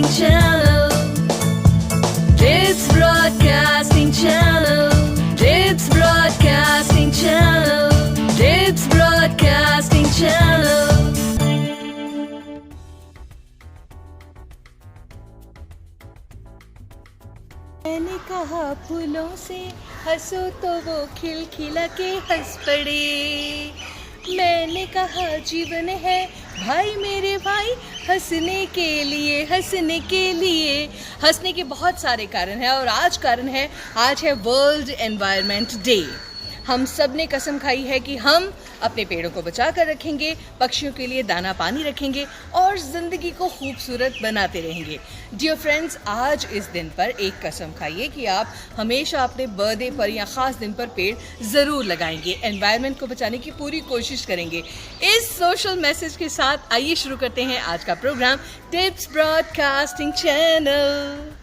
Channel. It's Broadcasting Channel. It's Broadcasting Channel. It's Broadcasting Channel. मैंने कहा फूलों से हंसो तो वो खिलखिला के हंस पड़े। मैंने कहा जीवन है भाई मेरे भाई हंसने के लिए, हंसने के लिए। हंसने के बहुत सारे कारण हैं और आज कारण है, आज है वर्ल्ड एनवायरनमेंट डे। हम सब ने कसम खाई है कि हम अपने पेड़ों को बचा कर रखेंगे, पक्षियों के लिए दाना पानी रखेंगे और ज़िंदगी को खूबसूरत बनाते रहेंगे। डियर फ्रेंड्स, आज इस दिन पर एक कसम खाइए कि आप हमेशा अपने बर्थडे पर या ख़ास दिन पर पेड़ ज़रूर लगाएंगे, एनवायरनमेंट को बचाने की पूरी कोशिश करेंगे। इस सोशल मैसेज के साथ आइए शुरू करते हैं आज का प्रोग्राम टिप्स ब्रॉडकास्टिंग चैनल।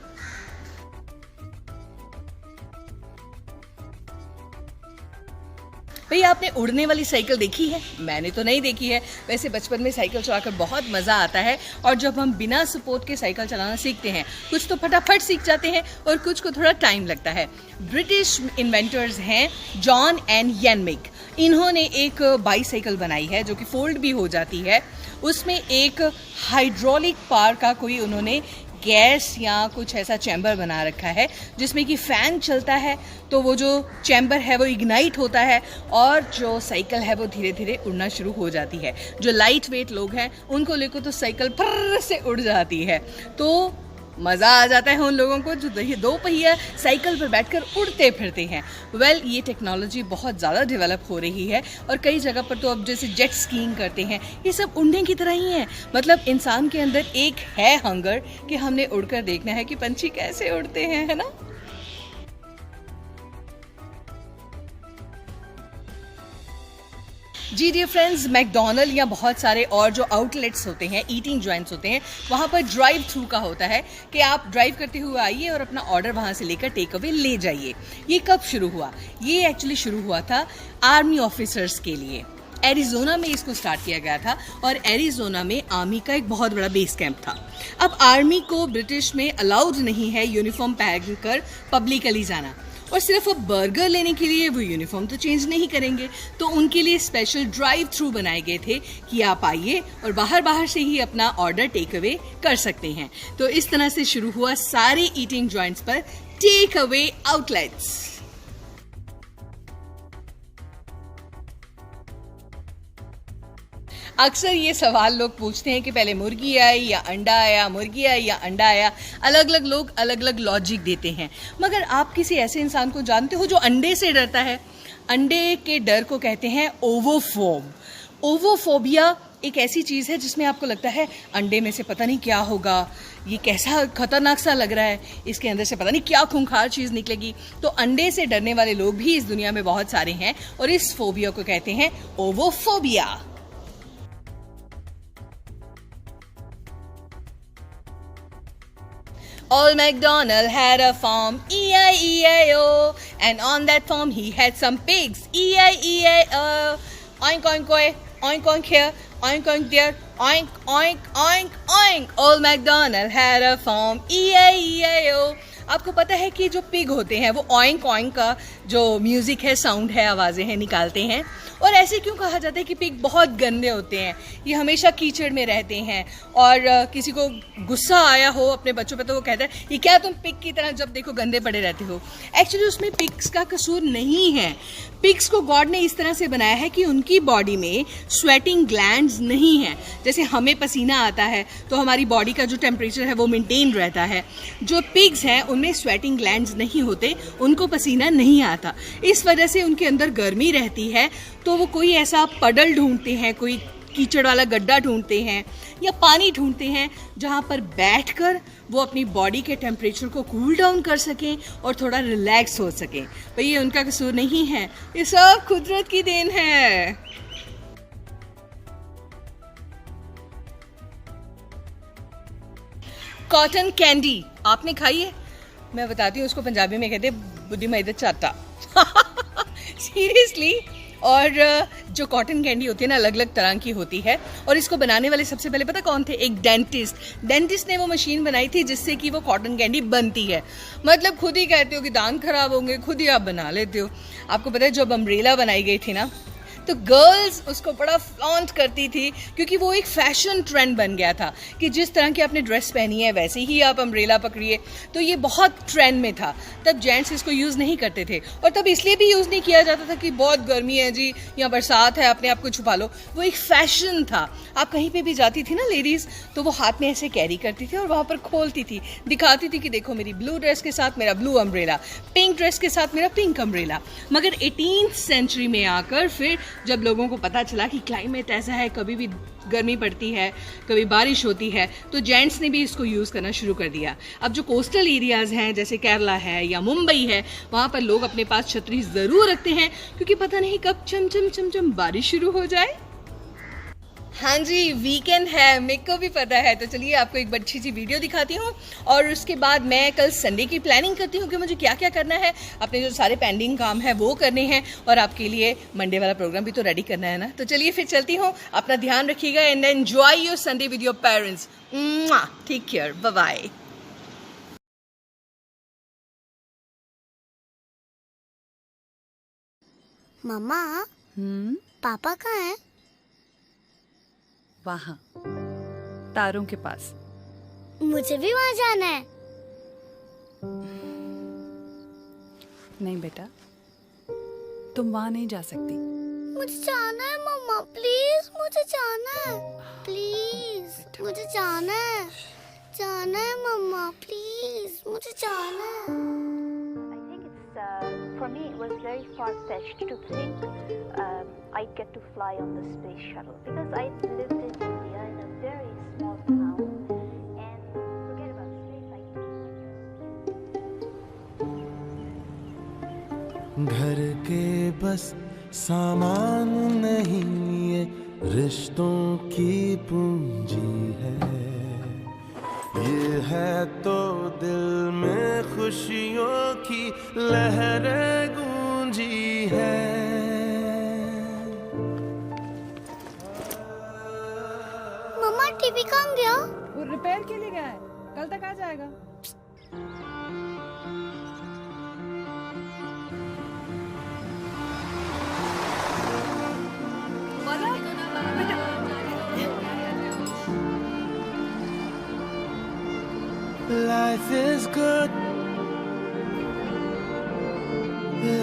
भैया, आपने उड़ने वाली साइकिल देखी है? मैंने तो नहीं देखी है। वैसे बचपन में साइकिल चलाकर बहुत मज़ा आता है और जब हम बिना सपोर्ट के साइकिल चलाना सीखते हैं, कुछ तो फटाफट सीख जाते हैं और कुछ को थोड़ा टाइम लगता है। ब्रिटिश इन्वेंटर्स हैं जॉन एंड येनमिक। इन्होंने एक बाईसाइकिल बनाई है जो कि फोल्ड भी हो जाती है। उसमें एक हाइड्रोलिक पावर का कोई उन्होंने गैस या कुछ ऐसा चैम्बर बना रखा है जिसमें कि फ़ैन चलता है तो वो जो चैम्बर है वो इग्नाइट होता है और जो साइकिल है वो धीरे धीरे उड़ना शुरू हो जाती है। जो लाइट वेट लोग हैं उनको लेकर तो साइकिल फर्र से उड़ जाती है। तो मज़ा आ जाता है उन लोगों को जो दो पहिया साइकिल पर बैठकर उड़ते फिरते हैं। ये टेक्नोलॉजी बहुत ज़्यादा डेवलप हो रही है और कई जगह पर तो अब जैसे जेट स्कीइंग करते हैं, ये सब उड़ने की तरह ही है। मतलब इंसान के अंदर एक है हंगर कि हमने उड़कर देखना है कि पंछी कैसे उड़ते हैं, है ना। जी डियर फ्रेंड्स, मैकडोनल्ड या बहुत सारे और जो आउटलेट्स होते हैं, ईटिंग जॉइंट्स होते हैं, वहाँ पर ड्राइव थ्रू का होता है कि आप ड्राइव करते हुए आइए और अपना ऑर्डर वहाँ से लेकर टेक अवे ले जाइए। ये कब शुरू हुआ? ये एक्चुअली शुरू हुआ था आर्मी ऑफिसर्स के लिए। एरिज़ोना में इसको स्टार्ट किया गया था और एरिज़ोना में आर्मी का एक बहुत बड़ा बेस कैंप था। अब आर्मी को ब्रिटिश में अलाउड नहीं है यूनिफॉर्म पहन कर पब्लिकली जाना, और सिर्फ अब बर्गर लेने के लिए वो यूनिफॉर्म तो चेंज नहीं करेंगे, तो उनके लिए स्पेशल ड्राइव थ्रू बनाए गए थे कि आप आइए और बाहर से ही अपना ऑर्डर टेक अवे कर सकते हैं। तो इस तरह से शुरू हुआ सारे ईटिंग जॉइंट्स पर टेक अवे आउटलेट्स। अक्सर ये सवाल लोग पूछते हैं कि पहले मुर्गी आई या अंडा आया, मुर्गी आई या अंडा आया। अलग अलग लोग अलग अलग लॉजिक देते हैं, मगर आप किसी ऐसे इंसान को जानते हो जो अंडे से डरता है? अंडे के डर को कहते हैं ओवोफोब। ओवोफोबिया एक ऐसी चीज़ है जिसमें आपको लगता है अंडे में से पता नहीं क्या होगा, ये कैसा खतरनाक सा लग रहा है, इसके अंदर से पता नहीं क्या खूंखार चीज़ निकलेगी। तो अंडे से डरने वाले लोग भी इस दुनिया में बहुत सारे हैं और इस फोबिया को कहते हैं ओवोफोबिया। Old MacDonald had a farm, E-I-E-I-O, and on that farm he had some pigs, E-I-E-I-O. Oink oink oink, oink oink here, oink oink there, oink oink oink oink. Old MacDonald had a farm, E-I-E-I-O. आपको पता है कि जो pig होते हैं वो oink oink का जो म्यूज़िक है, साउंड है, आवाज़ें हैं, निकालते हैं। और ऐसे क्यों कहा जाता है कि पिग बहुत गंदे होते हैं? ये हमेशा कीचड़ में रहते हैं और किसी को गुस्सा आया हो अपने बच्चों पे तो वो कहता है ये क्या तुम पिग की तरह जब देखो गंदे पड़े रहते हो। एक्चुअली उसमें पिग्स का कसूर नहीं है। पिग्स को गॉड ने इस तरह से बनाया है कि उनकी बॉडी में स्वेटिंग ग्लैंड्स नहीं है। जैसे हमें पसीना आता है तो हमारी बॉडी का जो टेम्परेचर है वो मेंटेन रहता है। जो पिग्स हैं उनमें स्वेटिंग ग्लैंड्स नहीं होते, उनको पसीना नहीं आता। इस वजह से उनके अंदर गर्मी रहती है। तो वो कोई ऐसा पडल ढूंढते हैं, कोई कीचड़ वाला गड्ढा ढूंढते हैं या पानी ढूंढते हैं जहाँ पर बैठकर वो अपनी बॉडी के टेम्परेचर को कूल डाउन कर सकें और थोड़ा रिलैक्स हो सकें। भाई ये उनका कसूर नहीं है, ये सब कुदरत की देन है। कॉटन कैंडी आपने खाई है? मैं बताती हूँ, उसको पंजाबी में कहते हैं बुद्धि मैदे चाटा। सीरियसली। और जो कॉटन कैंडी होती है ना, अलग अलग तरह की होती है। और इसको बनाने वाले सबसे पहले पता कौन थे? एक डेंटिस्ट ने वो मशीन बनाई थी जिससे कि वो कॉटन कैंडी बनती है। मतलब खुद ही कहते हो कि दांत खराब होंगे, खुद ही आप बना लेते हो। आपको पता है जब अम्ब्रेला बनाई गई थी ना, तो गर्ल्स उसको बड़ा फ्लॉन्ट करती थी, क्योंकि वो एक फैशन ट्रेंड बन गया था कि जिस तरह की आपने ड्रेस पहनी है वैसे ही आप अम्ब्रेला पकड़िए। तो ये बहुत ट्रेंड में था। तब जेंट्स इसको यूज़ नहीं करते थे, और तब इसलिए भी यूज़ नहीं किया जाता था कि बहुत गर्मी है जी, या बरसात है, अपने आप को छुपा लो। वो एक फैशन था। आप कहीं पे भी जाती थी ना लेडीज़, तो वो हाथ में ऐसे कैरी करती थी और वहाँ पर खोलती थी, दिखाती थी कि देखो मेरी ब्लू ड्रेस के साथ मेरा ब्लू अम्ब्रेला, पिंक ड्रेस के साथ मेरा पिंक अम्ब्रेला। मगर 18th सेंचुरी में आकर फिर जब लोगों को पता चला कि क्लाइमेट ऐसा है, कभी भी गर्मी पड़ती है, कभी बारिश होती है, तो जेंट्स ने भी इसको यूज़ करना शुरू कर दिया। अब जो कोस्टल एरियाज़ हैं जैसे केरला है या मुंबई है, वहाँ पर लोग अपने पास छतरी ज़रूर रखते हैं, क्योंकि पता नहीं कब चम चम बारिश शुरू हो जाए। हाँ जी, वीकेंड है, मेरे को भी पता है। तो चलिए आपको एक अच्छी सी वीडियो दिखाती हूँ, और उसके बाद मैं कल संडे की प्लानिंग करती हूँ कि मुझे क्या क्या करना है। अपने जो सारे पेंडिंग काम है वो करने हैं, और आपके लिए मंडे वाला प्रोग्राम भी तो रेडी करना है ना। तो चलिए फिर चलती हूँ। अपना ध्यान रखिएगा and enjoy your Sunday with your parents. Take care, bye bye. Mama, papa कहाँ हैं? वहाँ तारों के पास। मुझे भी वहाँ जाना है। नहीं बेटा, तुम वहाँ नहीं जा सकती। मुझे जाना है मम्मा, प्लीज मुझे जाना है, प्लीज मुझे जाना है, जाना है मम्मा, प्लीज मुझे जाना है। I think for me it was very far-fetched to think I'd get to fly on the space shuttle, because I lived in India in a very small town, and forget about space. घर के बस सामान नहीं, ये रिश्तों की पूंजी है। ये है तो दिल में खुशियों की लहरें गूंजी है। मम्मा, टीवी कहाँ गया? वो रिपेयर के लिए गया है, कल तक आ जाएगा। Life is good.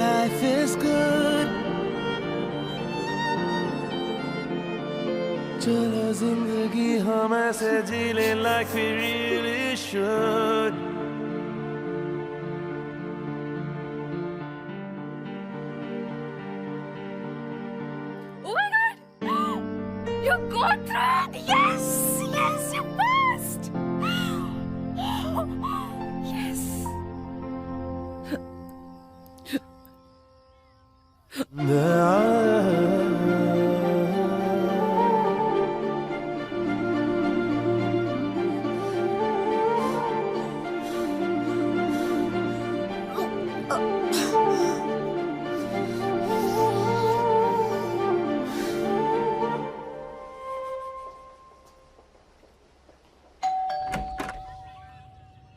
Life is good. चलो जिंदगी हम ऐसे जी ले like we really should. Oh my God! You got through it! Yes! Yes, you passed! Yes!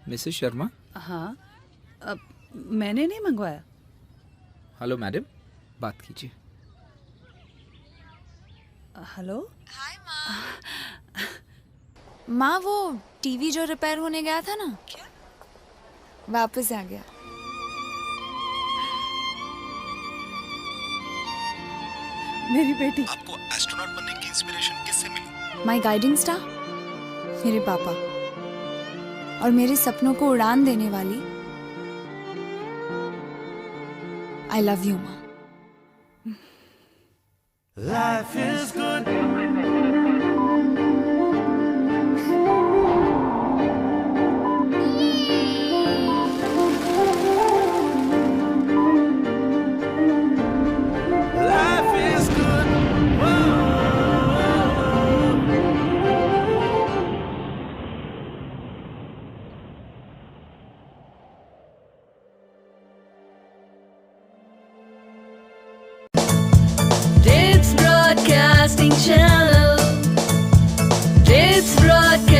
Mrs Sharma. हाँ, मैंने नहीं मंगवाया। हेलो मैडम, बात कीजिए। हेलो। हाय माँ। माँ, वो टीवी जो रिपेयर होने गया था ना, क्या वापस आ गया। मेरी बेटी। आपको एस्ट्रोनॉट बनने की इंस्पिरेशन किससे मिली? माय गाइडिंग स्टार, मेरे पापा, और मेरे सपनों को उड़ान देने वाली आई लव यू माँ। Life is good. Life is good. It's It's broadcasting